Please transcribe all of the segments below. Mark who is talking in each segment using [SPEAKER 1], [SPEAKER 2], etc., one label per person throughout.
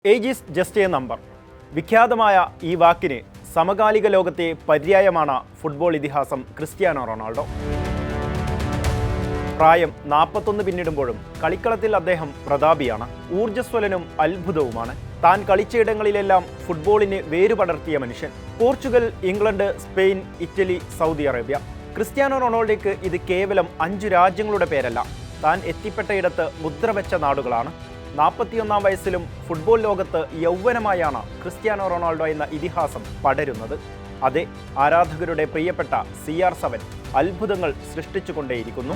[SPEAKER 1] Age is just a number. വിഖ്യാതമായ ഈ വാക്കിന് സമകാലിക ലോകത്തെ പര്യായമാണ് ഫുട്ബോൾ ഇതിഹാസം ക്രിസ്ത്യാനോ റൊണാൾഡോ. പ്രായം 41 പിന്നിടുമ്പോഴും കളിക്കളത്തിൽ അദ്ദേഹം പ്രതാപിയാണ്. ഊർജ്ജസ്വലനും അത്ഭുതവുമാണ്. താൻ കളിച്ചയിടങ്ങളിലെല്ലാം ഫുട്ബോളിന് വേരുപടർത്തിയ മനുഷ്യൻ. Portugal, England, Spain, Italy, Saudi Arabia. Cristiano റൊണാൾഡോയ്ക്ക് ഇത് കേവലം 5 രാജ്യങ്ങളുടെ പേരല്ല, താൻ എത്തിപ്പെട്ടയിടത്ത് മുദ്രവെച്ച നാടുകളാണ്. 41-ാം വയസ്സിലും ഫുട്ബോൾ ലോകത്ത് യൗവനമായാണ് ക്രിസ്ത്യാനോ റൊണാൾഡോ എന്ന ഇതിഹാസം പടരുന്നത്. അതെ, ആരാധകരുടെ പ്രിയപ്പെട്ട CR7 അത്ഭുതങ്ങൾ സൃഷ്ടിച്ചുകൊണ്ടേയിരിക്കുന്നു.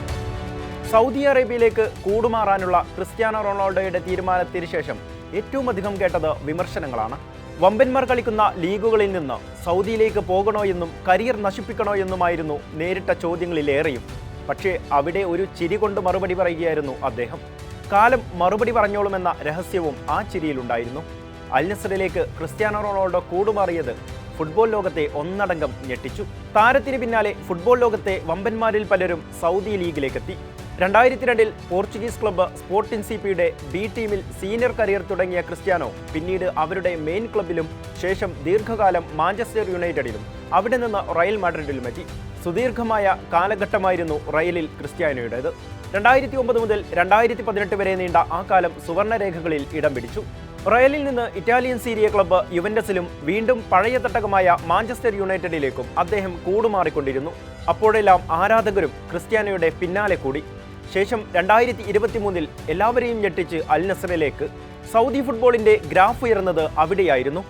[SPEAKER 1] സൗദി അറേബ്യയിലേക്ക് കൂടുമാറാനുള്ള ക്രിസ്ത്യാനോ റൊണാൾഡോയുടെ തീരുമാനത്തിന് ശേഷം ഏറ്റവും അധികം കേട്ടത് വിമർശനങ്ങളാണ്. വമ്പന്മാർ കളിക്കുന്ന ലീഗുകളിൽ നിന്ന് സൗദിയിലേക്ക് പോകണോ എന്നും കരിയർ നശിപ്പിക്കണോ എന്നുമായിരുന്നു നേരിട്ട ചോദ്യങ്ങളിലേറെയും. പക്ഷേ അവിടെ ഒരു ചിരി കൊണ്ട് മറുപടി പറയുകയായിരുന്നു അദ്ദേഹം. കാലം മറുപടി പറഞ്ഞോളുമെന്ന രഹസ്യവും ആ ചിരിയിലുണ്ടായിരുന്നു. അൽ നസ്റിലേക്ക് ക്രിസ്ത്യാനോ റൊണാൾഡോ കൂടുമാറിയത് ഫുട്ബോൾ ലോകത്തെ ഒന്നടങ്കം ഞെട്ടിച്ചു. താരത്തിന് പിന്നാലെ ഫുട്ബോൾ ലോകത്തെ വമ്പന്മാരിൽ പലരും സൗദി ലീഗിലേക്കെത്തി. 2002-ൽ പോർച്ചുഗീസ് ക്ലബ്ബ് സ്പോർട്ടിംഗ് CPയുടെ B ടീമിൽ സീനിയർ കരിയർ തുടങ്ങിയ ക്രിസ്ത്യാനോ പിന്നീട് അവരുടെ മെയിൻ ക്ലബ്ബിലും ശേഷം ദീർഘകാലം മാഞ്ചസ്റ്റർ യുണൈറ്റഡിലും അവിടെ നിന്ന് റയൽ മാഡ്രിഡിലും എത്തി. സുദീർഘമായ കാലഘട്ടമായിരുന്നു റയലിൽ ക്രിസ്ത്യാനോയുടേത്. 2009 മുതൽ 2018 വരെ നീണ്ട ആ കാലം സുവർണരേഖകളിൽ ഇടം പിടിച്ചു. റയലിൽ നിന്ന് ഇറ്റാലിയൻ സീരിയ ക്ലബ്ബ് യുവന്റസിലും വീണ്ടും പഴയ തട്ടകമായ മാഞ്ചസ്റ്റർ യുണൈറ്റഡിലേക്കും അദ്ദേഹം കൂടുമാറിക്കൊണ്ടിരുന്നു. അപ്പോഴെല്ലാം ആരാധകരും ക്രിസ്ത്യാനോയുടെ പിന്നാലെ കൂടി. ശേഷം 2023-ൽ എല്ലാവരെയും ഞെട്ടിച്ച് അൽ നസ്റിലേക്ക്. സൗദി ഫുട്ബോളിന്റെ ഗ്രാഫ് ഉയർന്നത് അവിടെയായിരുന്നു.